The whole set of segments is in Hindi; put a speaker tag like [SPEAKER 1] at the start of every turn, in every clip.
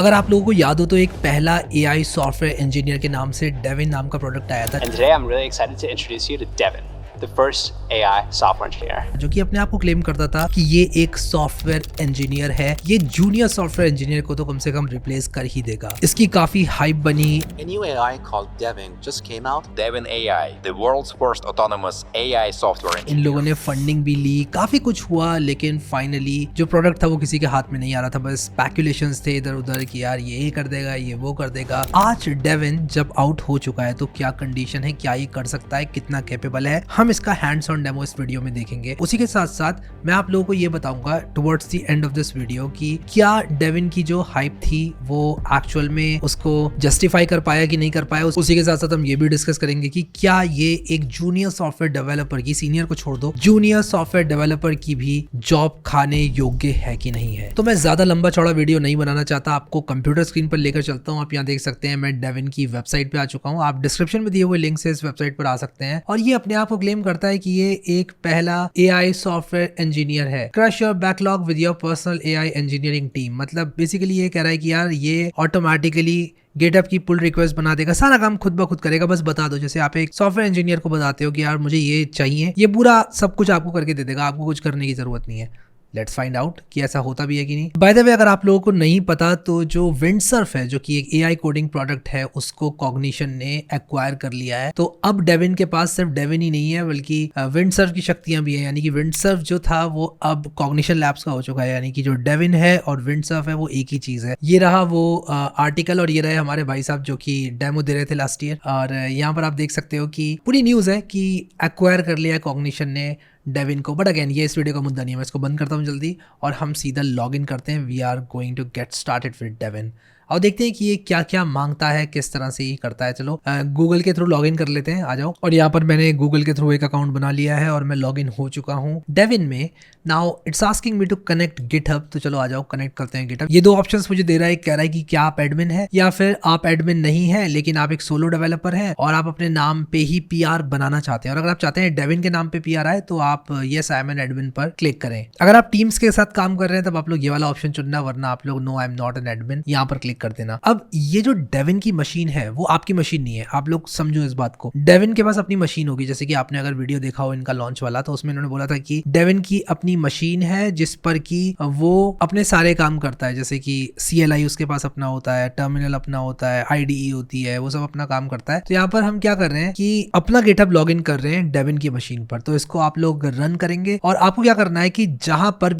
[SPEAKER 1] अगर आप लोगों को याद हो तो एक पहला AI सॉफ्टवेयर इंजीनियर के नाम से डेविन नाम का प्रोडक्ट आया था,
[SPEAKER 2] And today I'm really excited to introduce you to Devin, the first AI software engineer.
[SPEAKER 1] जो कि अपने आप को क्लेम करता था कि ये एक सॉफ्टवेयर इंजीनियर है। ये जूनियर सॉफ्टवेयर इंजीनियर को तो कम से कम रिप्लेस कर ही देगा। इसकी काफी हाइप बनी।
[SPEAKER 3] A new AI called Devin just came out.
[SPEAKER 4] Devin AI, the world's first autonomous AI software
[SPEAKER 1] in
[SPEAKER 4] engineer.
[SPEAKER 1] लोगों ने फंडिंग भी ली, काफी कुछ हुआ, लेकिन फाइनली जो प्रोडक्ट था वो किसी के हाथ में नहीं आ रहा था। बस स्पेकुलेशंस थे इधर उधर कि यार ये कर देगा, ये वो कर देगा। आज डेविन जब आउट हो चुका है तो क्या कंडीशन है, क्या ये कर सकता है, कितना कैपेबल है, हम इसका हैंड्स ऑन डेमो इस वीडियो में देखेंगे। उसी के साथ साथ मैं आप लोगों को ये बताऊंगा towards the end of this video कि क्या डेविन की जो हाइप थी वो एक्चुअल में उसको जस्टिफाई कर पाया कि नहीं कर पाया। उसी के साथ साथ हम ये भी डिस्कस करेंगे कि क्या ये एक जूनियर सॉफ्टवेयर डेवलपर की, सीनियर को छोड़ दो, जूनियर सॉफ्टवेयर डेवलपर की भी जॉब खाने योग्य है कि नहीं है। तो मैं ज्यादा लंबा चौड़ा वीडियो नहीं बनाना चाहता, आपको कंप्यूटर स्क्रीन पर लेकर चलता हूँ। आप यहाँ देख सकते हैं मैं डेविन की वेबसाइट पे आ चुका हूँ। आप डिस्क्रिप्शन में दिए हुए लिंक से इस वेबसाइट पर आ सकते हैं। और ये अपने आप को क्लेम करता है कि ये एक पहला AI सॉफ्टवेयर इंजीनियर है। Crush your backlog with your personal AI engineering team. मतलब बेसिकली ये कह रहा है कि यार ये ऑटोमेटिकली गेटअप की पुल रिक्वेस्ट बना देगा, सारा काम खुद ब खुद करेगा। बस बता दो, जैसे आप एक सॉफ्टवेयर इंजीनियर को बताते हो कि यार मुझे ये चाहिए, ये पूरा सब कुछ आपको करके दे देगा, आपको कुछ करने की जरूरत नहीं है। लेट्स फाइंड आउट कि ऐसा होता भी है कि नहीं। बाय द वे, अगर आप लोगों को नहीं पता तो जो विंडसर्फ है, जो कि एक AI कोडिंग प्रोडक्ट है, उसको कॉग्निशन ने एक्वायर कर लिया है। तो अब डेविन के पास सिर्फ डेविन ही नहीं है बल्कि विंडसर्फ की शक्तियां भी है। यानी कि विंडसर्फ जो था वो अब कॉग्निशन लैब्स का हो चुका है। यानी कि जो डेविन है और विंडसर्फ है वो एक ही चीज है। ये रहा वो आर्टिकल और ये रहे हमारे भाई साहब जो कि डेमो दे रहे थे लास्ट ईयर। और यहाँ पर आप देख सकते हो कि पूरी न्यूज है कि एक्वायर कर लिया है कॉग्निशन ने डेविन को। बट अगेन ये इस वीडियो का मुद्दा नहीं है, मैं इसको बंद करता हूँ जल्दी और हम सीधा लॉग इन करते हैं। We are going to get started with Devin और देखते हैं कि ये क्या क्या मांगता है, किस तरह से ये करता है। चलो गूगल के थ्रू लॉग इन कर लेते हैं, आ जाओ। और यहाँ पर मैंने गूगल के थ्रू एक अकाउंट बना लिया है और मैं लॉग इन हो चुका हूँ डेविन में। Now it's asking me to connect GitHub, तो चलो आ जाओ कनेक्ट करते हैं गिटहब। ये दो ऑप्शंस मुझे दे रहा है, कह रहा है कि क्या आप एडमिन है या फिर आप एडमिन नहीं है लेकिन आप एक सोलो डेवलपर है और आप अपने नाम पे ही PR बनाना चाहते हैं। और अगर आप चाहते हैं डेविन के नाम पे PR आए तो आप yes I am an admin पर क्लिक करें। अगर आप टीम्स के साथ काम कर रहे हैं तब आप लोग ये वाला ऑप्शन चुनना, वरना आप लोग no I am not an admin यहाँ पर क्लिक कर देना। अब ये जो डेविन की मशीन है वो आपकी मशीन नहीं है, आप लोग समझो इस बात को। डेविन के पास अपनी मशीन होगी, जैसे कि आपने अगर वीडियो देखा हो इनका लॉन्च वाला तो उसमें इन्होंने बोला था कि डेविन की अपनी मशीन है जिस पर कि वो अपने सारे काम करता है। जैसे कि CLI उसके पास अपना होता है, टर्मिनल अपना होता है, IDE होती है, वो सब अपना काम करता है। तो यहाँ पर हम क्या कर रहे हैं कि अपना गिटहब लॉग इन कर रहे हैं डेविन की मशीन पर। तो इसको आप लोग रन करेंगे और आपको क्या करना है कि जहां पर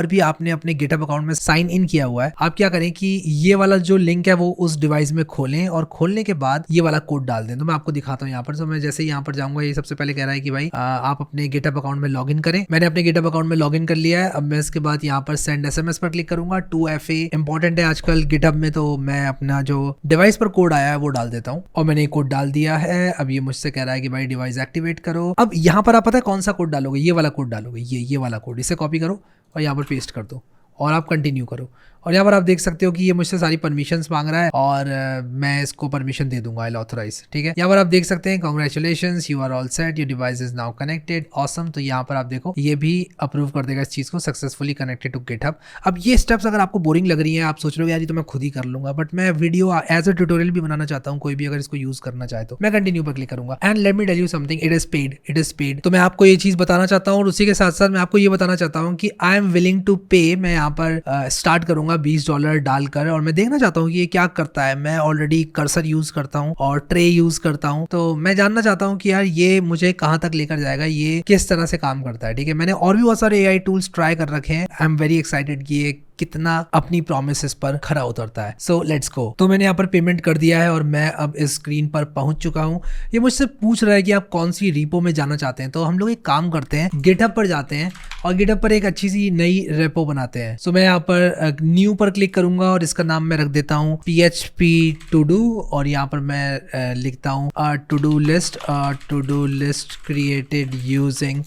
[SPEAKER 1] भी आपने अपने गिटहब अकाउंट में साइन इन किया हुआ है, आप क्या करें कि ये वाला जो लिंक है वो उस डिवाइस में खोलें और खोलने के बाद ये वाला कोड डाल दें। तो मैं आपको दिखाता हूँ यहाँ पर। तो मैं जैसे यहाँ पर जाऊंगा, ये सबसे पहले कह रहा है कि भाई आप अपने गिटहब अकाउंट में लॉग इन करें। मैंने अपने गिटहब अकाउंट में लॉग इन कर लिया है। अब मैं इसके बाद यहाँ पर सेंड SMS पर क्लिक करूंगा। 2FA इंपॉर्टेंट है आजकल गिटहब में, तो मैं अपना जो डिवाइस पर कोड आया है वो डाल देता हूँ और मैंने कोड डाल दिया है। अब ये मुझसे कह रहा है कि भाई डिवाइस एक्टिवेट करो। अब यहाँ पर आप पता है कौन सा कोड डालोगे, ये वाला कोड डालोगे, ये वाला कोड। इसे कॉपी करो और यहाँ पर पेस्ट कर दो और आप कंटिन्यू करो। और यहाँ पर आप देख सकते हो कि ये मुझसे सारी परमिशंस मांग रहा है और मैं इसको परमिशन दे दूंगा, आई ऑथराइज। ठीक है, यहाँ पर आप देख सकते हैं congratulations, you are all set, your device is now connected, awesome. तो यहाँ पर आप देखो ये भी अप्रूव कर देगा इस चीज को, सक्सेसफुली कनेक्टेड टू गिटहब। अब ये स्टेप्स अगर आपको बोरिंग लग रही है, आप सोच रहे हो यार ये तो मैं खुद ही कर लूंगा, बट मैं वीडियो एज अ ट्यूटोरियल भी बनाना चाहता हूँ, कोई भी अगर इसको यूज करना चाहे तो। मैं कंटिन्यू पर क्लिक करूंगा and let me tell you something, it is paid. तो मैं आपको ये चीज बताना चाहता हूँ और उसी के साथ साथ मैं आपको ये बताना चाहता हूँ कि आई एम विलिंग टू पे। मैं यहाँ पर स्टार्ट करूंगा $20 डालकर और मैं देखना चाहता हूँ कि ये क्या करता है। मैं ऑलरेडी कर्सर यूज करता हूँ और ट्रे यूज करता हूँ, तो मैं जानना चाहता हूँ कि यार ये मुझे कहाँ तक लेकर जाएगा, ये किस तरह से काम करता है। ठीक है, मैंने और भी बहुत सारे AI टूल्स ट्राई कर रखे हैं। आई एम वेरी एक्साइटेड कि ये कितना अपनी प्रोमिसेस पर खरा उतरता है। So let's go. तो मैंने यहाँ पर पेमेंट कर दिया है और मैं अब इस स्क्रीन पर पहुंच चुका हूँ। ये मुझसे पूछ रहा है कि आप कौन सी रीपो में जाना चाहते हैं। तो हम लोग एक काम करते हैं, गिटहब पर जाते हैं और गिटहब पर एक अच्छी सी नई रेपो बनाते हैं। सो मैं यहाँ पर न्यू पर क्लिक करूंगा और इसका नाम मैं रख देता हूँ PHP टू डू और यहाँ पर मैं लिखता हूँ to do list created using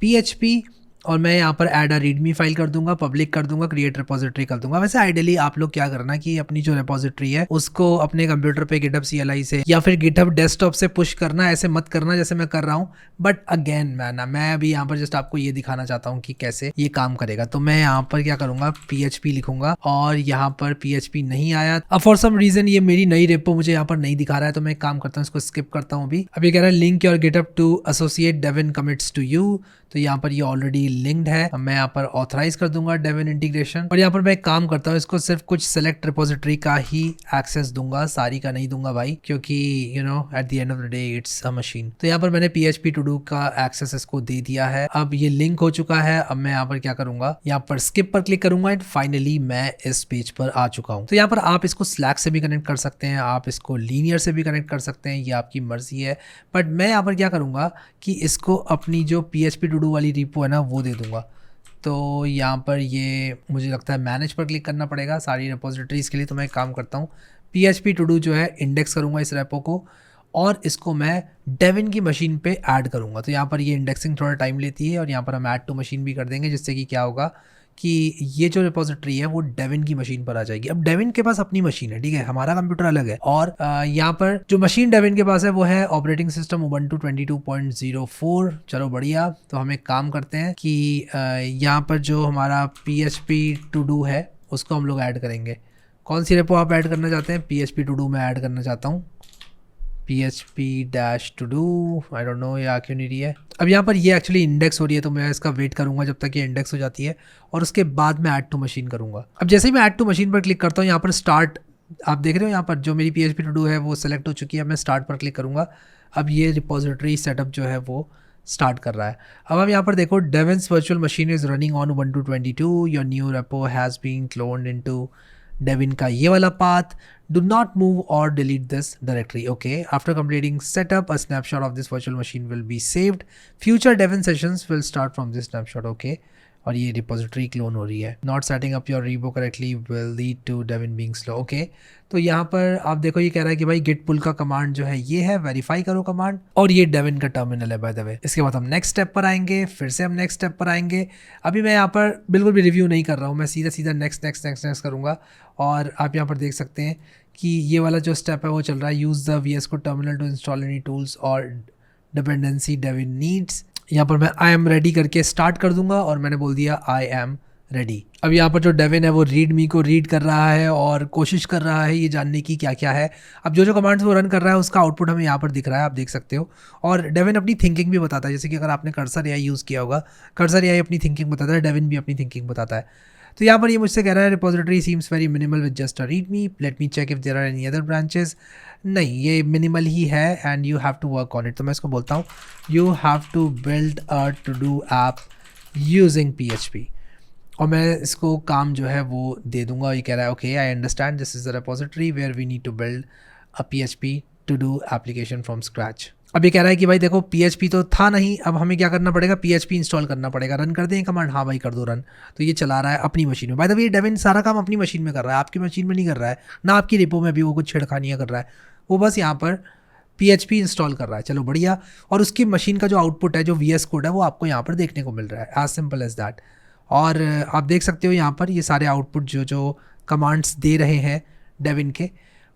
[SPEAKER 1] PHP और मैं यहाँ पर ऐड अ रीडमी फाइल कर दूंगा, पब्लिक कर दूंगा, क्रिएट रिपोजिटरी कर दूंगा। वैसे आइडियली आप लोग क्या करना कि अपनी जो रिपोजिटरी है उसको अपने कंप्यूटर पे गिटहब CLI से या फिर गिटहब डेस्कटॉप से पुश करना, ऐसे मत करना जैसे मैं कर रहा हूँ। बट अगेन मैं अभी यहाँ पर जस्ट आपको ये दिखाना चाहता हूँ कि कैसे ये काम करेगा। तो मैं यहाँ पर क्या करूंगा, PHP लिखूंगा और यहाँ पर PHP नहीं आया। अब फॉर सम रीजन ये मेरी नई रेपो मुझे यहाँ पर नहीं दिखा रहा है, तो मैं एक काम करता हूँ, इसको स्किप करता हूँ। अभी कह रहा है link your GitHub to associate Devin commits to you, तो यहाँ पर ये ऑलरेडी लिंक्ड है। मैं यहाँ पर ऑथराइज कर दूंगा डेविन इंटीग्रेशन, और यहाँ पर मैं एक काम करता हूँ, इसको सिर्फ कुछ सेलेक्ट रिपोजिटरी का ही एक्सेस दूंगा, सारी का नहीं दूंगा भाई, क्योंकि you know at the end of the day it's a machine. तो यहाँ पर मैंने PHP टू डू का एक्सेस इसको दे दिया है। अब ये लिंक हो चुका है। अब मैं यहाँ पर क्या करूंगा, यहाँ पर स्किप पर क्लिक करूंगा एंड फाइनली मैं इस पेज पर आ चुका हूँ। तो यहाँ पर आप इसको स्लैक से भी कनेक्ट कर सकते हैं, आप इसको लीनियर से भी कनेक्ट कर सकते हैं, ये आपकी मर्जी है। बट मैं यहाँ पर क्या करूंगा कि इसको अपनी जो PHP टू डू वाली रिपो है ना वो दे दूंगा। तो यहाँ पर ये मुझे लगता है मैनेज पर क्लिक करना पड़ेगा सारी रिपोजिटरीज के लिए। तो मैं एक काम करता हूँ, PHP टू डू जो है इंडेक्स करूँगा इस रेपो को, और इसको मैं डेविन की मशीन पे ऐड करूँगा। तो यहाँ पर ये इंडेक्सिंग थोड़ा टाइम लेती है, और यहाँ पर हम ऐड टू मशीन भी कर देंगे, जिससे कि क्या होगा कि ये जो रिपोजिटरी है वो डेविन की मशीन पर आ जाएगी। अब डेविन के पास अपनी मशीन है, ठीक है, हमारा कंप्यूटर अलग है, और यहाँ पर जो मशीन डेविन के पास है वो है ऑपरेटिंग सिस्टम उबंटू 22.04। चलो बढ़िया। तो हम एक काम करते हैं कि यहाँ पर जो हमारा PHP टू डू है उसको हम लोग ऐड करेंगे। कौन सी रेपो आप ऐड करना चाहते हैं? PHP टू डू मैं ऐड करना चाहता हूँ, PHP-to-do, आई डोंट नो ये क्यों नहीं रही है। अब यहाँ पर ये एक्चुअली इंडेक्स हो रही है, तो मैं इसका वेट करूँगा जब तक ये इंडेक्स हो जाती है, और उसके बाद मैं ऐड टू मशीन करूँगा। अब जैसे ही मैं ऐड टू मशीन पर क्लिक करता हूँ, यहाँ पर स्टार्ट आप देख रहे हो, यहाँ पर जो मेरी PHP टू डू है वो सेलेक्ट हो चुकी है। मैं स्टार्ट पर क्लिक करूँगा। अब ये रिपोजिटरी सेटअप जो है वो स्टार्ट कर रहा है। अब हम यहाँ पर देखो, Devin's virtual machine is running on Ubuntu 22, your new repo has been cloned into Devin का ये वाला path, do not move or delete this directory. Okay, after completing setup, a snapshot of this virtual machine will be saved. Future Devin sessions will start from this snapshot. Okay, और ये रिपोजिटरी क्लोन हो रही है। Not setting up your repo correctly will lead to Devin being slow. Okay, तो यहाँ पर आप देखो ये कह रहा है कि भाई git pull का कमांड जो है ये है, वेरीफाई करो कमांड, और ये डेविन का टर्मिनल है बाय द वे। इसके बाद हम नेक्स्ट स्टेप पर आएंगे, फिर से हम नेक्स्ट स्टेप पर आएंगे। अभी मैं यहाँ पर बिल्कुल भी रिव्यू नहीं कर रहा हूँ, मैं सीधा नेक्स्ट करूँगा। और आप यहाँ पर देख सकते हैं कि ये वाला जो स्टेप है वो चल रहा है, use the VS Code terminal to install any tools और डिपेंडेंसी डेविन नीड्स। यहाँ पर मैं आई एम रेडी करके स्टार्ट कर दूंगा, और मैंने बोल दिया आई एम रेडी। अब यहाँ पर जो डेविन है वो रीड मी को रीड कर रहा है और कोशिश कर रहा है ये जानने की क्या क्या है। अब जो कमांड्स वो रन कर रहा है उसका आउटपुट हमें यहाँ पर दिख रहा है, आप देख सकते हो। और डेविन अपनी थिंकिंग भी बताता है, जैसे कि अगर आपने कर्सर AI यूज़ किया होगा, कर्सर AI अपनी थिंकिंग बताता है, डेविन भी अपनी थिंकिंग बताता है। तो यहाँ पर ये मुझसे कह रहा है repository seems very minimal with just a read me, let me check if there are any other branches. नहीं, ये मिनिमल ही है and you have to work on it. तो मैं इसको बोलता हूँ you have to build a to do app using PHP, और मैं इसको काम जो है वो दे दूंगा। ये कह रहा है okay I understand this is the repository where we need to build a PHP to do application from scratch. अब ये कह रहा है कि भाई देखो PHP तो था नहीं, अब हमें क्या करना पड़ेगा, PHP इंस्टॉल करना पड़ेगा। रन कर दें कमांड? हाँ भाई कर दो रन। तो ये चला रहा है अपनी मशीन में। बाय द वे डेविन सारा काम अपनी मशीन में कर रहा है, आपकी मशीन में नहीं कर रहा है, ना आपकी रिपो में भी वो कुछ छेड़खानियाँ कर रहा है, वो बस यहाँ पर PHP इंस्टॉल कर रहा है। चलो बढ़िया। और उसकी मशीन का जो आउटपुट है, जो VS कोड है, वो आपको यहाँ पर देखने को मिल रहा है, एज सिंपल एज दैट। और आप देख सकते हो यहाँ पर ये सारे आउटपुट जो कमांड्स दे रहे हैं डेविन के,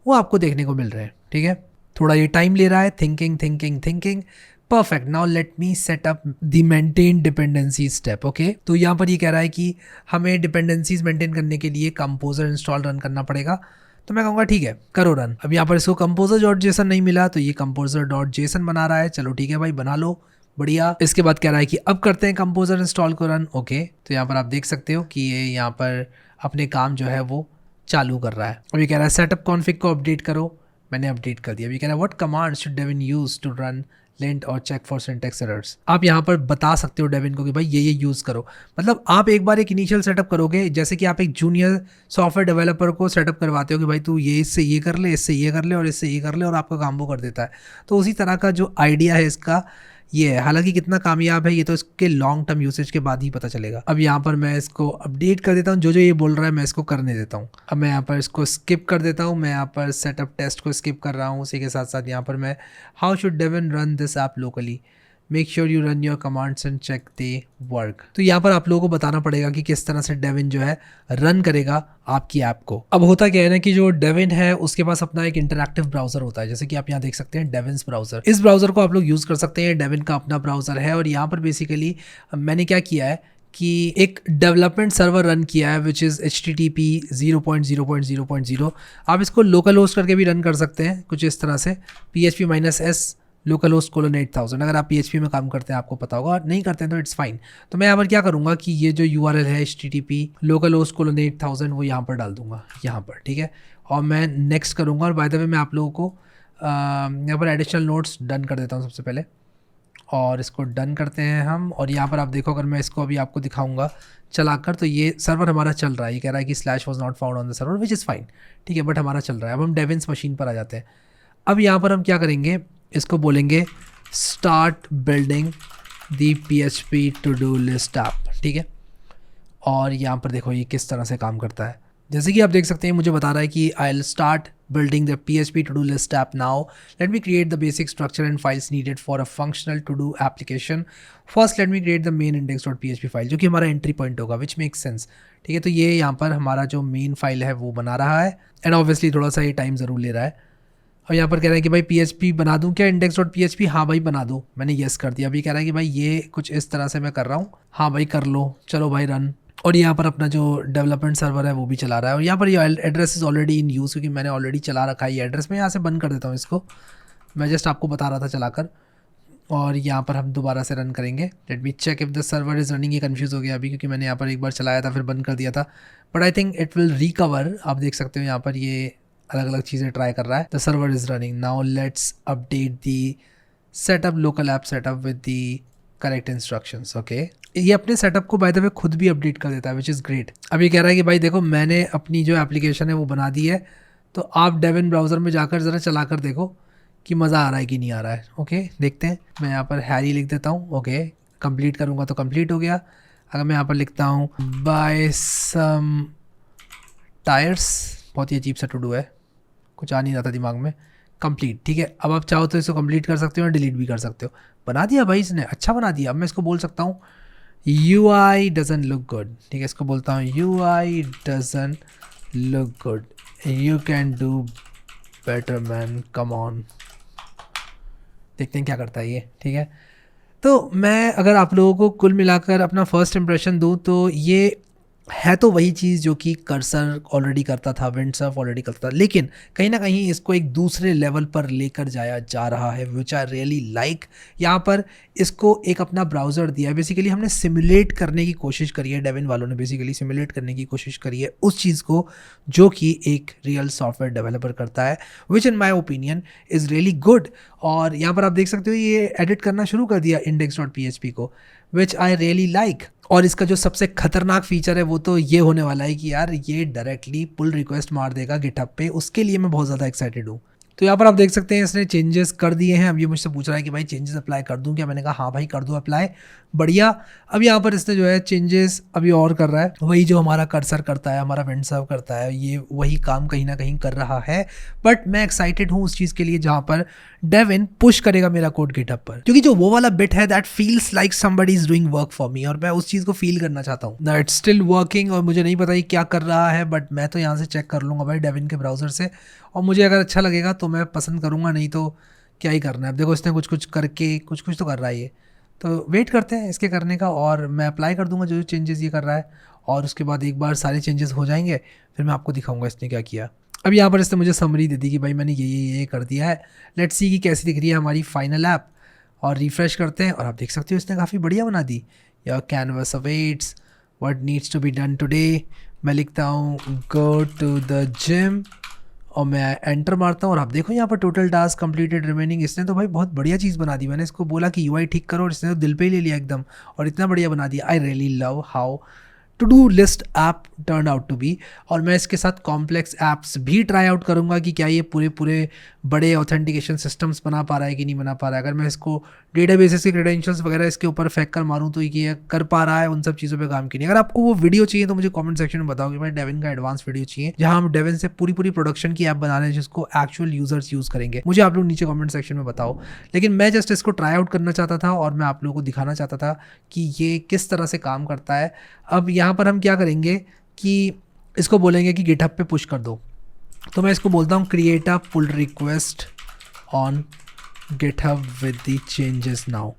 [SPEAKER 1] वो आपको देखने को मिल रहे हैं। ठीक है, थोड़ा ये टाइम ले रहा है, thinking. Perfect, now let me set up the maintain dependency step. Okay, तो यहाँ पर ये कह रहा है कि हमें डिपेंडेंसीज मेंटेन करने के लिए कंपोजर इंस्टॉल रन करना पड़ेगा। तो मैं कहूँगा ठीक है करो रन। अब यहाँ पर इसको composer.json नहीं मिला, तो ये composer.json बना रहा है। चलो ठीक है भाई, बना लो, बढ़िया। इसके बाद कह रहा है कि अब करते हैं कंपोजर इंस्टॉल को रन। ओके, तो यहाँ पर आप देख सकते हो कि ये यहाँ पर अपने काम जो है वो चालू कर रहा है। अब ये कह रहा है सेटअप कॉन्फ़िग को अपडेट करो, मैंने अपडेट कर दिया। अभी कह रहा है what command should Devin use to run lint और चेक फॉर सिंटैक्स एरर्स। आप यहाँ पर बता सकते हो डेविन को कि भाई ये यूज़ करो। मतलब आप एक बार एक इनिशियल सेटअप करोगे, जैसे कि आप एक जूनियर सॉफ्टवेयर डेवलपर को सेटअप करवाते हो कि भाई तू ये इससे ये कर ले, इससे ये कर ले और इससे ये कर ले, और आपका काम वो कर देता है। तो उसी तरह का जो आइडिया है इसका ये है। हालांकि कितना कामयाब है ये तो इसके लॉन्ग टर्म यूसेज के बाद ही पता चलेगा। अब यहाँ पर मैं इसको अपडेट कर देता हूँ, जो ये बोल रहा है मैं इसको करने देता हूँ। अब मैं यहाँ पर इसको स्किप कर देता हूँ, मैं यहाँ पर सेटअप टेस्ट को स्किप कर रहा हूँ। उसी के साथ साथ यहाँ पर मैं how should Devin run this app locally, make sure you run your commands and check they work. तो यहाँ पर आप लोगों को बताना पड़ेगा कि किस तरह से डेविन जो है रन करेगा आपकी ऐप को। अब होता क्या है ना कि जो डेविन है उसके पास अपना एक इंटरैक्टिव ब्राउजर होता है, जैसे कि आप यहाँ देख सकते हैं डेविन्स ब्राउजर। इस ब्राउजर को आप लोग यूज कर सकते हैं, डेविन का अपना ब्राउजर है। और यहाँ पर बेसिकली मैंने क्या किया है कि एक डेवलपमेंट सर्वर रन किया है विच इज़ HTTP 0.0.0.0। आप इसको लोकल होस्ट करके भी रन कर सकते हैं कुछ इस तरह से, PHP-S localhost:8000। अगर आप PHP में काम करते हैं आपको पता होगा, नहीं करते हैं तो इट्स फाइन। तो मैं यहाँ पर क्या करूँगा कि ये जो URL है HTTP localhost:8000 वो यहाँ पर डाल दूंगा, यहाँ पर, ठीक है। और मैं नेक्स्ट करूँगा। और बाय द वे मैं आप लोगों को यहाँ पर एडिशनल नोट्स डन कर देता हूँ सबसे पहले, और इसको डन करते हैं हम। और यहाँ पर आप देखो, अगर मैं इसको अभी आपको दिखाऊंगा चलाकर, तो ये सर्वर हमारा चल रहा है। ये कह रहा है कि slash was not found on the server which is fine, ठीक है, बट हमारा चल रहा है। अब हम डेविन्स मशीन पर आ जाते हैं। अब यहाँ पर हम क्या करेंगे, इसको बोलेंगे start building the PHP to do list app, ठीक है। और यहाँ पर देखो ये किस तरह से काम करता है। जैसे कि आप देख सकते हैं मुझे बता रहा है कि I will start building the PHP to-do list app now. Let me create the basic structure and files needed for a functional to-do application. First, let me create the main index.php file, जो कि हमारा entry point होगा, which makes sense, ठीक है। तो ये यहाँ पर हमारा जो मेन फाइल है वो बना रहा है, एंड ऑब्वियसली थोड़ा सा ये टाइम ज़रूर ले रहा है। और यहाँ पर कह रहा है कि भाई PHP बना दूँ क्या, index.php, हाँ भाई बना दो। मैंने येस कर दिया। अभी कह रहा है कि भाई ये कुछ इस तरह से मैं कर रहा हूँ, हाँ भाई कर लो, चलो भाई रन। और यहाँ पर अपना जो डेवलपमेंट सर्वर है वो भी चला रहा है। और यहाँ पर ये address is already in use, क्योंकि मैंने ऑलरेडी चला रखा है ये एड्रेस। मैं यहाँ से बंद कर देता हूँ इसको, मैं जस्ट आपको बता रहा था चलाकर। और यहाँ पर हम दोबारा से रन करेंगे। Let me check if the server is running. ये कन्फ्यूज़ हो गया अभी, क्योंकि मैंने यहाँ पर एक बार चलाया था फिर बंद कर दिया था, but I think it will recover. आप देख सकते हो यहाँ पर ये अलग अलग चीज़ें ट्राई कर रहा है। The server is running now, let's update the setup local app setup with the correct instructions. Okay, ये अपने सेटअप को बाय द वे खुद भी अपडेट कर देता है, विच इज़ ग्रेट। अब ये कह रहा है कि भाई देखो मैंने अपनी जो एप्लीकेशन है वो बना दी है, तो आप डेविन ब्राउज़र में जाकर ज़रा चला कर देखो कि मज़ा आ रहा है कि नहीं आ रहा है। ओके, देखते हैं। मैं यहाँ पर हैरी लिख देता हूँ। ओके, कंप्लीट करूँगा तो कंप्लीट हो गया। अगर मैं यहाँ पर लिखता हूँ बाय सम टायर्स, बहुत ही अजीब सा टू डू है, कुछ आ नहीं रहा था दिमाग में, कंप्लीट, ठीक है। अब आप चाहो तो इसको कंप्लीट कर सकते हो और डिलीट भी कर सकते हो। बना दिया भाई इसने, अच्छा बना दिया। अब मैं इसको बोल सकता हूँ UI doesn't look good, ठीक है। इसको बोलता हूँ UI doesn't look good, you can do better man, come on। देखते हैं क्या करता है ये, ठीक है। तो मैं अगर आप लोगों को कुल मिलाकर अपना फर्स्ट इंप्रेशन दूँ तो ये है तो वही चीज़ जो कि कर्सर ऑलरेडी करता था, विंडसर्फ ऑलरेडी करता था, लेकिन कहीं ना कहीं इसको एक दूसरे लेवल पर लेकर जाया जा रहा है, विच आई रियली लाइक। यहाँ पर इसको एक अपना ब्राउज़र दिया है। बेसिकली हमने सिमुलेट करने की कोशिश करी है, डेविन वालों ने बेसिकली सिमुलेट करने की कोशिश करी है उस चीज़ को जो कि एक रियल सॉफ्टवेयर डेवलपर करता है, which in my opinion is really good. और यहाँ पर आप देख सकते हो ये एडिट करना शुरू कर दिया index.php को, विच आई रियली लाइक। और इसका जो सबसे खतरनाक फीचर है वो तो ये होने वाला है कि यार ये डायरेक्टली पुल रिक्वेस्ट मार देगा गिटहब पे, उसके लिए मैं बहुत ज़्यादा एक्साइटेड हूँ। तो यहाँ पर आप देख सकते हैं इसने चेंजेस कर दिए हैं। अब ये मुझसे पूछ रहा है कि भाई चेंजेस अप्लाई कर दूँ क्या, मैंने कहा हाँ भाई कर दो अप्लाई, बढ़िया। अब यहाँ पर इसने जो है चेंजेस अभी और कर रहा है, वही जो हमारा कर्सर करता है, हमारा विंडसर्फ करता है, ये वही काम कहीं ना कहीं कर रहा है। बट मैं एक्साइटेड हूँ उस चीज़ के लिए जहाँ पर डेविन पुश करेगा मेरा कोड गिटहब पर, क्योंकि जो वो वाला बिट है that feels like somebody is doing work for me, और मैं उस चीज़ को फील करना चाहता हूँ दैट स्टिल वर्किंग। और मुझे नहीं पता ये क्या कर रहा है, बट मैं तो यहाँ से चेक कर लूँगा भाई डेविन के ब्राउज़र से, और मुझे अगर अच्छा लगेगा तो मैं पसंद करूँगा, नहीं तो क्या ही करना है। अब देखो इसने कुछ कुछ करके कुछ कुछ तो कर रहा है ये, तो वेट करते हैं इसके करने का, और मैं अप्लाई कर दूंगा जो जो चेंजेस ये कर रहा है, और उसके बाद एक बार सारे चेंजेस हो जाएंगे फिर मैं आपको दिखाऊंगा इसने क्या किया। अब यहाँ पर इसने मुझे समरी दे दी कि भाई मैंने ये कर दिया है, लेट्स सी कि कैसी दिख रही है हमारी फाइनल ऐप। और रिफ़्रेश करते हैं और आप देख सकते हो इसने काफ़ी बढ़िया बना दी। Your canvas awaits what needs to be done today. मैं लिखता हूँ गो टू द जिम और मैं एंटर मारता हूँ, और आप देखो यहाँ पर टोटल टास्क कंप्लीटेड रिमेनिंग। इसने तो भाई बहुत बढ़िया चीज़ बना दी। मैंने इसको बोला कि UI ठीक करो और इसने तो दिल पे ही ले लिया एकदम, और इतना बढ़िया बना दिया। I really love how to do list app turn out to be. और मैं इसके साथ कॉम्प्लेक्स ऐप्स भी ट्राई आउट करूँगा कि क्या ये पूरे बड़े ऑथेंटिकेशन सिस्टम्स बना पा रहा है कि नहीं बना पा रहा है। अगर मैं इसको डेटाबेसेस के क्रेडेंशियल्स वगैरह इसके ऊपर फेंक कर मारूं तो ये कर पा रहा है, उन सब चीज़ों पे काम की नहीं। अगर आपको वो वीडियो चाहिए तो मुझे कमेंट सेक्शन में बताओ कि भाई डेविन का एडवांस वीडियो चाहिए जहां हम डेविन से पूरी प्रोडक्शन की ऐप बना रहे हैं जिसको एक्चुअल यूजर्स यूज़ करेंगे। मुझे आप लोग नीचे कमेंट सेक्शन में बताओ। लेकिन मैं जस्ट इसको ट्राई आउट करना चाहता था और मैं आप लोगों को दिखाना चाहता था कि ये किस तरह से काम करता है। अब यहाँ पर हम क्या करेंगे कि इसको बोलेंगे कि गिटहब पे पुश कर दो। तो मैं इसको बोलता हूँ create a pull request on GitHub with the changes now,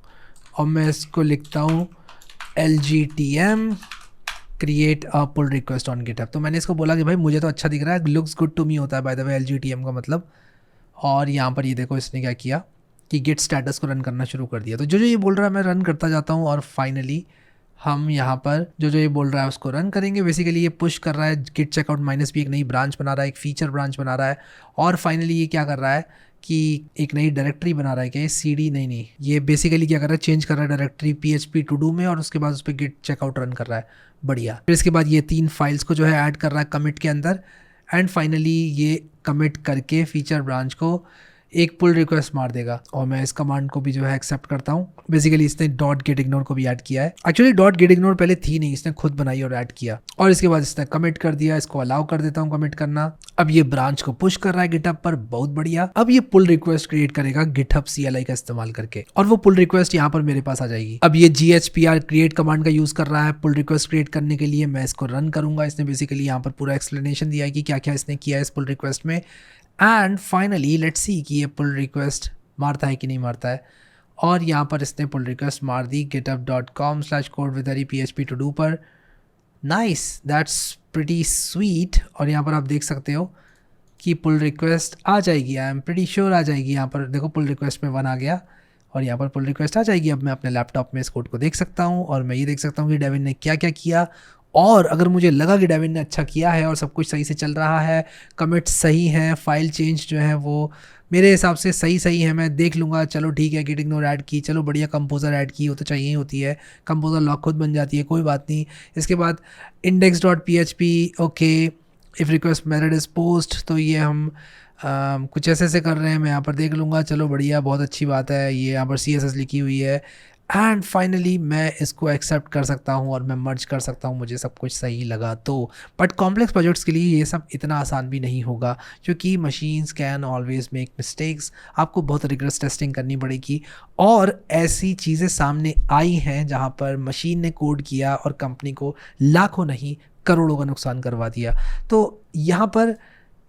[SPEAKER 1] और मैं इसको लिखता हूँ LGTM create a pull request on GitHub. तो मैंने इसको बोला कि भाई मुझे तो अच्छा दिख रहा है, लुक्स गुड टू मी होता है बाय द वे LGTM का मतलब। और यहाँ पर ये देखो इसने क्या किया कि गिट स्टेटस को रन करना शुरू कर दिया। तो जो ये बोल रहा है मैं रन करता जाता हूँ और फाइनली हम यहाँ पर जो ये बोल रहा है उसको रन करेंगे। बेसिकली ये पुश कर रहा है गिट चेकआउट -p एक नई ब्रांच बना रहा है, एक फीचर ब्रांच बना रहा है। और फाइनली ये क्या कर रहा है कि एक नई डायरेक्टरी बना रहा है। क्या ये CD नहीं, ये बेसिकली क्या कर रहा है, चेंज कर रहा है डायरेक्टरी PHP to do में और उसके बाद उस पर गिट चेकआउट रन कर रहा है। बढ़िया। फिर इसके बाद ये 3 फाइल्स को जो है ऐड कर रहा है कमिट के अंदर, एंड फाइनली ये कमिट करके फीचर ब्रांच को एक पुल रिक्वेस्ट मार देगा। और मैं इस कमांड को भी जो है एक्सेप्ट करता हूँ। बेसिकली इसने .getIgnore को भी ऐड किया है। एक्चुअली .getIgnore पहले थी नहीं, इसने खुद बनाई और ऐड किया। और इसके बाद इसने कमिट कर दिया, इसको अलाउ कर देता हूँ कमिट करना। अब ये ब्रांच को पुश कर रहा है गिटहब पर, बहुत बढ़िया। अब ये पुल रिक्वेस्ट क्रिएट करेगा गिटहब CLI का इस्तेमाल करके, और वो पुल रिक्वेस्ट यहाँ पर मेरे पास आ जाएगी। अब ये GHPR क्रिएट कमांड का यूज कर रहा है पुल रिक्वेस्ट क्रिएट करने के लिए। मैं इसको रन करूंगा। इसने बेसिकली यहाँ पर पूरा एक्सप्लेनेशन दिया है कि क्या क्या इसने किया है इस पुल रिक्वेस्ट में। एंड फाइनली लेट्स सी कि ये पुल रिक्वेस्ट मारता है कि नहीं मारता है। और यहाँ पर इसने पुल रिक्वेस्ट मार दी github.com/code-php-to-do पर। Nice, that's pretty sweet. और यहाँ पर आप देख सकते हो कि पुल रिक्वेस्ट आ जाएगी, आई एम प्रिटी श्योर आ जाएगी। यहाँ पर देखो पुल रिक्वेस्ट में 1 आ गया और यहाँ पर पुल रिक्वेस्ट आ जाएगी। अब मैं अपने लैपटॉप में इस कोड को देख सकता हूँ और मैं ये देख सकता हूँ कि डेविन ने क्या क्या किया। और अगर मुझे लगा कि डेविन ने अच्छा किया है और सब कुछ सही से चल रहा है, कमिट सही है, फाइल चेंज जो है वो मेरे हिसाब से सही है, मैं देख लूँगा, चलो ठीक है getIgnore ऐड की, चलो बढ़िया, कंपोजर ऐड की, वो तो चाहिए ही होती है, कंपोजर लॉक खुद बन जाती है, कोई बात नहीं। इसके बाद index.php okay, if request method is post, तो ये हम कुछ ऐसे कर रहे हैं, मैं यहाँ पर देख लूँगा, चलो बढ़िया, बहुत अच्छी बात है। ये यहाँ पर CSS लिखी हुई है। एंड फाइनली मैं इसको एक्सेप्ट कर सकता हूँ और मैं मर्ज कर सकता हूँ, मुझे सब कुछ सही लगा तो। बट कॉम्प्लेक्स प्रोजेक्ट्स के लिए ये सब इतना आसान भी नहीं होगा, क्योंकि machines can always make mistakes. आपको बहुत रिग्रेस टेस्टिंग करनी पड़ेगी। और ऐसी चीज़ें सामने आई हैं जहाँ पर मशीन ने कोड किया और कंपनी को लाखों नहीं करोड़ों का नुकसान करवा दिया। तो यहाँ पर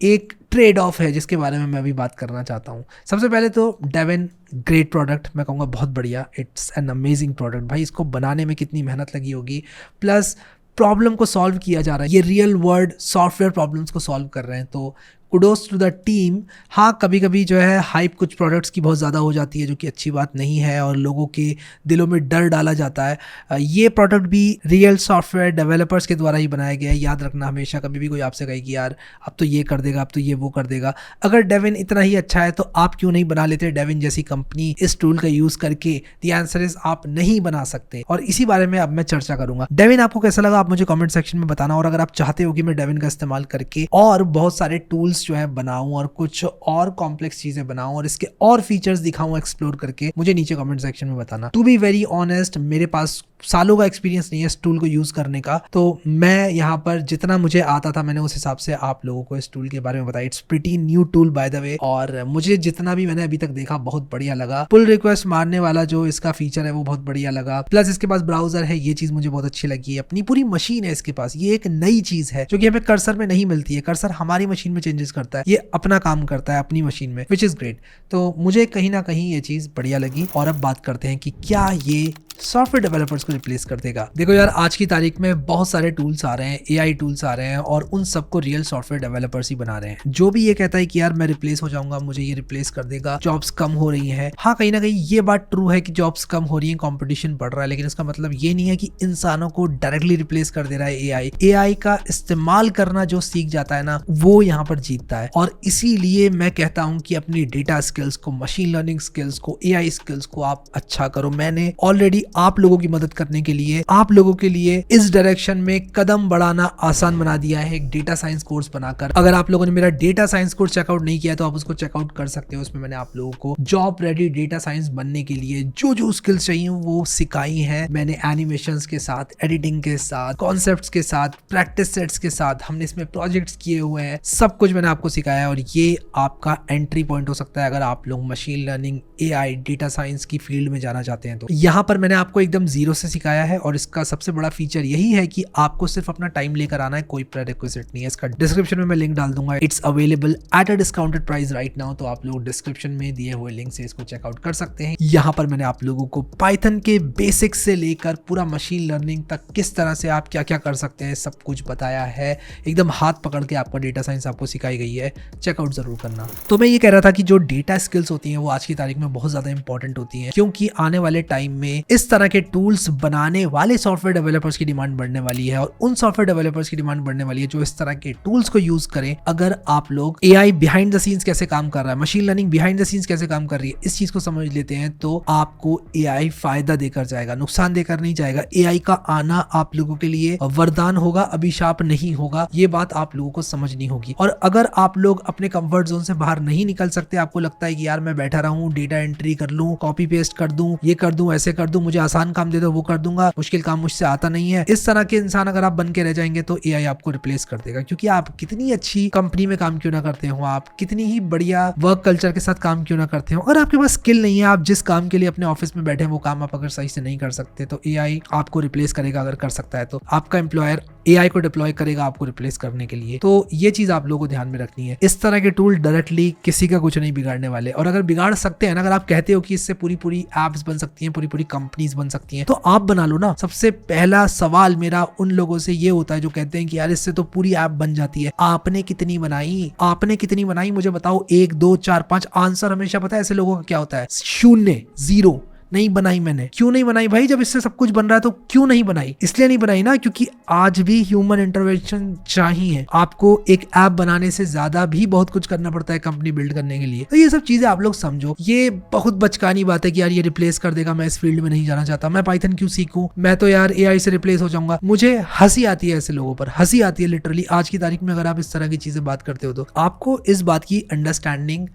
[SPEAKER 1] एक ट्रेड ऑफ है जिसके बारे में मैं अभी बात करना चाहता हूँ। सबसे पहले तो डेविन ग्रेट प्रोडक्ट, मैं कहूँगा बहुत बढ़िया, इट्स एन अमेजिंग प्रोडक्ट। भाई इसको बनाने में कितनी मेहनत लगी होगी, प्लस प्रॉब्लम को सॉल्व किया जा रहा है, ये रियल वर्ल्ड सॉफ्टवेयर प्रॉब्लम्स को सॉल्व कर रहे हैं, तो कुडोस टू द टीम। हाँ, कभी कभी जो है हाइप कुछ प्रोडक्ट्स की बहुत ज़्यादा हो जाती है, जो कि अच्छी बात नहीं है और लोगों के दिलों में डर डाला जाता है। ये प्रोडक्ट भी रियल सॉफ्टवेयर डेवलपर्स के द्वारा ही बनाया गया है। याद रखना हमेशा, कभी भी कोई आपसे कहे कि यार अब तो ये कर देगा, अब तो ये वो कर देगा, अगर डेविन इतना ही अच्छा है तो आप क्यों नहीं बना लेते डेविन जैसी कंपनी इस टूल का यूज़ करके? द आंसर इज आप नहीं बना सकते, और इसी बारे में अब मैं चर्चा करूंगा। डेविन आपको कैसा लगा आप मुझे कमेंट सेक्शन में बताना। और अगर आप चाहते हो कि मैं डेविन का इस्तेमाल करके और बहुत सारे टूल्स जो है बनाऊं और कुछ और कॉम्प्लेक्स चीजें बनाऊं और इसके और फीचर्स दिखाऊं एक्सप्लोर करके, मुझे नीचे कमेंट सेक्शन में बताना। टू बी वेरी ऑनेस्ट, मेरे पास सालों का एक्सपीरियंस नहीं है इस टूल को यूज करने का, तो मैं यहाँ पर जितना मुझे आता था मैंने उस हिसाब से आप लोगों को इस टूल के बारे में बताया। It's pretty new tool by the way, और मुझे जितना भी मैंने अभी तक देखा बहुत बढ़िया लगा। पुल रिक्वेस्ट मारने वाला जो इसका फीचर है वो बहुत बढ़िया लगा, प्लस इसके पास ब्राउजर है, ये चीज मुझे बहुत अच्छी लगी। अपनी पूरी मशीन है इसके पास, ये एक नई चीज है जो कि हमें कर्सर में नहीं मिलती है। कर्सर हमारी मशीन में चेंजेस करता है, ये अपना काम करता है अपनी मशीन में, विच इज ग्रेट। तो मुझे कहीं ना कहीं ये चीज बढ़िया लगी। और अब बात करते हैं कि क्या ये सॉफ्टवेयर डेवलपर्स को रिप्लेस कर देगा। देखो यार, आज की तारीख में बहुत सारे टूल्स आ रहे हैं, AI टूल्स आ रहे हैं, और उन सबको रियल सॉफ्टवेयर डेवलपर्स ही बना रहे हैं। जो भी ये कहता है कि यार मैं रिप्लेस हो जाऊंगा, मुझे ये रिप्लेस कर देगा, जॉब्स कम हो रही हैं, हाँ कहीं ना कहीं ये बात ट्रू है कि जॉब्स कम हो रही है, कंपटीशन बढ़ रहा है, लेकिन इसका मतलब ये नहीं है कि इंसानों को डायरेक्टली रिप्लेस कर दे रहा है AI का इस्तेमाल करना जो सीख जाता है ना, वो यहाँ पर जीतता है। और इसीलिए मैं कहता हूँ कि अपनी डेटा स्किल्स को, मशीन लर्निंग स्किल्स को, AI स्किल्स को आप अच्छा करो। मैंने ऑलरेडी आप लोगों की मदद करने के लिए, आप लोगों के लिए इस डायरेक्शन में कदम बढ़ाना आसान बना दिया है एक डेटा साइंस कोर्स बनाकर। अगर आप लोगों ने मेरा डेटा साइंस कोर्स चेकआउट नहीं किया तो आप उसको चेकआउट कर सकते हो। उसमें मैंने आप लोगों को जॉब रेडी डेटा साइंस बनने के लिए जो जो स्किल्स चाहिए वो सिखाई है। मैंने एनिमेशंस के साथ, एडिटिंग के साथ, कॉन्सेप्ट्स के साथ, प्रैक्टिस सेट्स के साथ, हमने इसमें प्रोजेक्ट्स किए हुए हैं, सब कुछ मैंने आपको सिखाया है। और ये आपका एंट्री पॉइंट हो सकता है अगर आप लोग machine learning, AI, data science की फील्ड में जाना चाहते हैं। तो यहाँ पर मैंने आपको एकदम जीरो से सिखाया है और इसका सबसे बड़ा फीचर यही है कि आपको सिर्फ अपना टाइम लेकर आना है, कोई प्रेरिक्विजिट नहीं है। इसका डिस्क्रिप्शन में मैं लिंक डाल दूंगा। It's available at a discounted price right now, तो आप लोग डिस्क्रिप्शन में दिए हुए लिंक से इसको चेकआउट कर सकते हैं। यहाँ पर मैंने आप लोगों को पाइथन के बेसिक्स से लेकर पूरा मशीन लर्निंग तक किस तरह से आप क्या क्या कर सकते हैं सब कुछ बताया है। एकदम हाथ पकड़ के आपका डेटा साइंस आपको सिखाई गई है, चेकआउट जरूर करना। तो मैं ये कह रहा था कि जो डेटा स्किल्स होती हैं वो आज की तारीख में बहुत ज्यादा इंपॉर्टेंट होती हैं, क्योंकि आने वाले टाइम में इस तरह के टूल्स बनाने वाले सॉफ्टवेयर डेवलपर्स की डिमांड बढ़ने वाली है और उन सॉफ्टवेयर डेवलपर्स की डिमांड बढ़ने वाली है जो इस तरह के टूल्स को यूज करें। अगर आप लोग एआई बिहाइंड द सीन्स कैसे काम कर रहा है, machine learning behind the scenes कैसे काम कर रही है, इस चीज को समझ लेते हैं तो आपको एआई फायदा देकर जाएगा, नुकसान देकर नहीं जाएगा। एआई का आना आप लोगों के लिए वरदान होगा, अभिशाप नहीं होगा। ये बात आप लोगों को समझनी होगी। और अगर आप लोग अपने कंफर्ट जोन से बाहर नहीं निकल सकते, आपको लगता है कि यार मैं बैठा रहूं, डेटा एंट्री कर लूं, कॉपी पेस्ट कर दूं, ये कर दूं, ऐसे कर दूं, मुझे आसान काम दे दो वो कर दूंगा, मुश्किल काम मुझसे आता नहीं है, इस तरह के इंसान अगर आप बन के रह जाएंगे तो एआई आपको रिप्लेस कर देगा। क्योंकि आप कितनी अच्छी कंपनी में काम क्यों ना करते हो, आप कितनी ही बढ़िया वर्क कल्चर के साथ काम क्यों ना करते हो, अगर आपके पास स्किल नहीं है, आप जिस काम के लिए अपने ऑफिस में बैठे हैं वो काम आप अगर सही से नहीं कर सकते तो एआई आपको रिप्लेस करेगा। अगर कर सकता है तो आपका एम्प्लॉयर एआई को डिप्लॉय करेगा आपको रिप्लेस करने के लिए। तो ये चीज आप लोगों को ध्यान में रखनी है। इस तरह के टूल डायरेक्टली किसी का कुछ नहीं बिगाड़ने वाले, और अगर बिगाड़ सकते हैं ना, अगर आप कहते हो कि इससे पूरी पूरी एप्स बन सकती हैं, पूरी पूरी कंपनीज बन सकती हैं, तो आप बना लो ना। सबसे पहला सवाल मेरा उन लोगों से ये होता है जो कहते हैं कि यार इससे तो पूरी ऐप बन जाती है। आपने कितनी बनाई, आपने कितनी बनाई मुझे बताओ। 1 2 4 5 आंसर हमेशा पता है ऐसे लोगों का क्या होता है, 0 0 नहीं बनाई मैंने। क्यों नहीं बनाई भाई, जब इससे सब कुछ बन रहा है तो क्यों नहीं बनाई? इसलिए नहीं बनाई ना क्योंकि आज भी ह्यूमन इंटरवेंशन चाहिए। आपको एक ऐप बनाने से ज्यादा भी बहुत कुछ करना पड़ता है कंपनी बिल्ड करने के लिए। तो ये सब चीजें आप लोग समझो। ये बहुत बचकानी बात है कि यार ये रिप्लेस कर देगा, मैं इस फील्ड में नहीं जाना चाहता, मैं पाइथन क्यों सीखूं, मैं तो यार एआई से रिप्लेस हो जाऊंगा। मुझे हंसी आती है ऐसे लोगों पर, हंसी आती है लिटरली। आज की तारीख में अगर आप इस तरह की चीजें बात करते हो तो आपको इस बात की अंडरस्टैंडिंग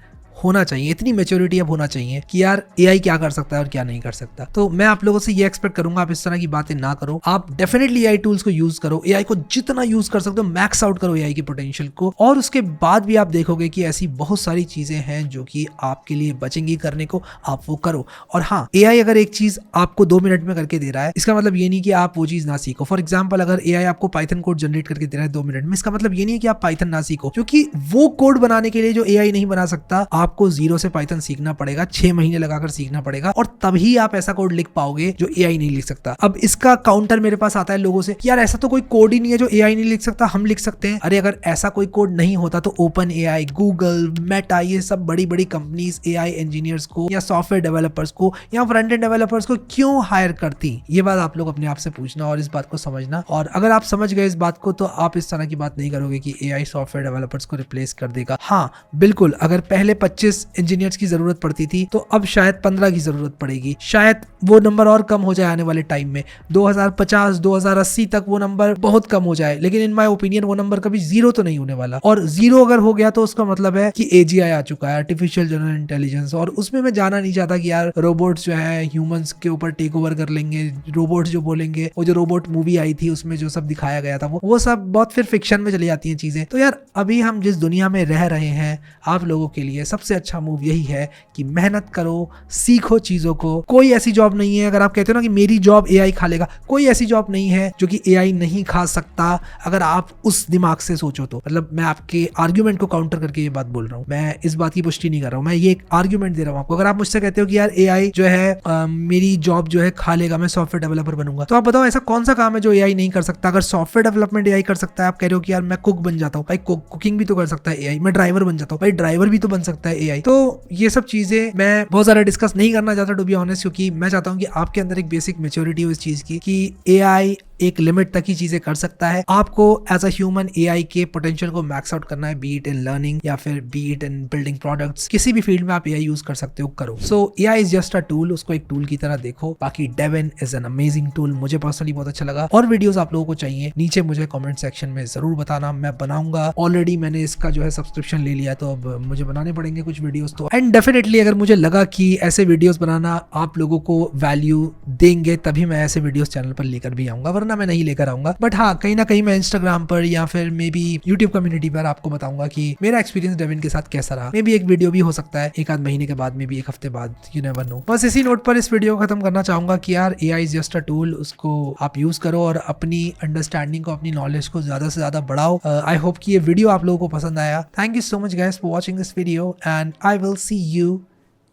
[SPEAKER 1] होना चाहिए, इतनी मैच्योरिटी अब होना चाहिए कि यार एआई क्या कर सकता है और क्या नहीं कर सकता। तो मैं आप लोगों से ये एक्सपेक्ट करूंगा आप इस तरह की बातें ना करो। आप डेफिनेटली एआई टूल्स को यूज करो, एआई को जितना यूज कर सकते हो मैक्स आउट करो एआई की पोटेंशियल को, और उसके बाद भी आप देखोगे कि ऐसी बहुत सारी चीजें हैं जो कि आपके लिए बचेंगी करने को, आप वो करो। और हाँ, एआई अगर एक चीज आपको 2 मिनट में करके दे रहा है, इसका मतलब ये नहीं कि आप वो चीज ना सीखो। फॉर एग्जाम्पल, अगर एआई आपको पाइथन कोड जनरेट करके दे रहा है 2 मिनट में, इसका मतलब ये नहीं है कि आप पाइथन ना सीखो, क्योंकि वो कोड बनाने के लिए जो एआई नहीं बना सकता, आपको 0 से पाइथन सीखना पड़ेगा, 6 महीने लगाकर सीखना पड़ेगा, और तभी आप ऐसा कोड लिख पाओगे जो एआई नहीं लिख सकता। अब इसका काउंटर मेरे पास आता है लोगों से, यार ऐसा तो कोई कोड ही नहीं है जो एआई नहीं लिख सकता, हम लिख सकते हैं। अरे अगर ऐसा कोई कोड नहीं होता तो ओपन एआई, गूगल, मेटा, ये सब बड़ी बड़ी कंपनीज एआई इंजीनियर्स को या सॉफ्टवेयर डेवलपर्स को या फ्रंट एंड डेवलपर्स को क्यों हायर करती? ये बात आप लोग अपने आप से पूछना और इस बात को समझना। और अगर आप समझ गए इस बात को तो आप इस तरह की बात नहीं करोगे कि एआई सॉफ्टवेयर डेवलपर्स को रिप्लेस कर देगा। हाँ बिल्कुल, अगर पहले 25 इंजीनियर्स की जरूरत पड़ती थी तो अब शायद 15 की जरूरत पड़ेगी। शायद वो नंबर और कम हो जाए आने वाले टाइम में, 2050 2080 तक वो नंबर बहुत कम हो जाए, लेकिन इन माय ओपिनियन वो नंबर कभी 0 तो नहीं होने वाला। और 0 अगर हो गया तो उसका मतलब है कि एजीआई आ चुका है, आर्टिफिशियल जनरल इंटेलिजेंस, और उसमें मैं जाना नहीं चाहता कि यार रोबोट्स जो है ह्यूमंस के ऊपर टेक ओवर कर लेंगे, रोबोट्स जो बोलेंगे। वो जो रोबोट मूवी आई थी उसमें जो सब दिखाया गया था वो सब बहुत फिर फिक्शन में चली जाती हैं चीजें। तो यार अभी हम जिस दुनिया में रह रहे हैं, आप लोगों के लिए सबसे अच्छा मूव यही है कि मेहनत करो, सीखो चीजों को। कोई ऐसी जॉब नहीं है, अगर आप कहते हो ना कि मेरी जॉब एआई खा लेगा, कोई ऐसी जॉब नहीं है जो कि एआई नहीं खा सकता। अगर आप उस दिमाग से सोचो तो, मतलब मैं आपके आर्ग्यूमेंट को काउंटर करके ये बात बोल रहा हूँ, मैं इस बात की पुष्टि नहीं कर रहा हूँ, मैं ये एक आर्ग्यूमेंट दे रहा हूँ आपको। अगर आप मुझसे कहते हो कि यार एआई जो है मेरी जॉब जो है खा लेगा, मैं सॉफ्टवेयर डेवलपर बनूंगा, तो आप बताओ ऐसा कौन सा काम है जो एआई नहीं कर सकता? अगर सॉफ्टवेयर डेवलपमेंट एआई कर सकता है, आप कह रहे हो कि यार मैं कुक बन जाता हूँ, भाई कुकिंग भी तो कर सकता है एआई। मैं ड्राइवर बन जाता हूँ, भाई ड्राइवर भी तो बन सकता है एआई। तो ये सब चीजें मैं बहुत ज्यादा डिस्कस नहीं करना चाहता टू बी ऑनेस्ट, क्योंकि मैं चाहता हूँ कि आपके अंदर एक बेसिक मैच्योरिटी हो इस चीज की कि एआई एक लिमिट तक ही चीजें कर सकता है। आपको एज अ ह्यूमन एआई के पोटेंशियल को मैक्स आउट करना है, बी इट इन लर्निंग या फिर B it in building products, किसी भी फील्ड में आप एआई यूज कर सकते हो, करो। So AI is just a tool, उसको एक टूल की तरह देखो। बाकी Devin is an amazing tool, मुझे पर्सनली बहुत अच्छा लगा। और वीडियोस आप लोगों को चाहिए नीचे मुझे कमेंट सेक्शन में जरूर बताना, मैं बनाऊंगा। ऑलरेडी मैंने इसका जो है सब्सक्रिप्शन ले लिया, तो अब मुझे बनाने पड़ेंगे कुछ वीडियोस तो। एंड डेफिनेटली अगर मुझे लगा कि ऐसे वीडियोस बनाना आप लोगों को वैल्यू देंगे तभी मैं ऐसे वीडियोस चैनल पर लेकर भी आऊंगा, वरना मैं नहीं लेकर आऊंगा। बट हाँ, कहीं ना कहीं मैं इंस्टाग्राम पर या फिर मे बी यूट्यूब कम्युनिटी पर आपको बताऊंगा कि मेरा एक्सपीरियंस डेविन के साथ कैसा रहा। मे बी एक वीडियो भी हो सकता है एक आध महीने के बाद, मे बी एक हफ्ते बाद, यू नेवर नो। बस इसी नोट पर इस वीडियो को खत्म करना चाहूंगा कि यार AI is just a tool, उसको आप यूज करो और अपनी अंडरस्टैंडिंग को, अपनी नॉलेज को ज्यादा से ज्यादा बढ़ाओ। आई होप कि ये वीडियो आप लोगों को पसंद आया। Thank you so much guys for watching this video and I will see you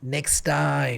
[SPEAKER 1] next time.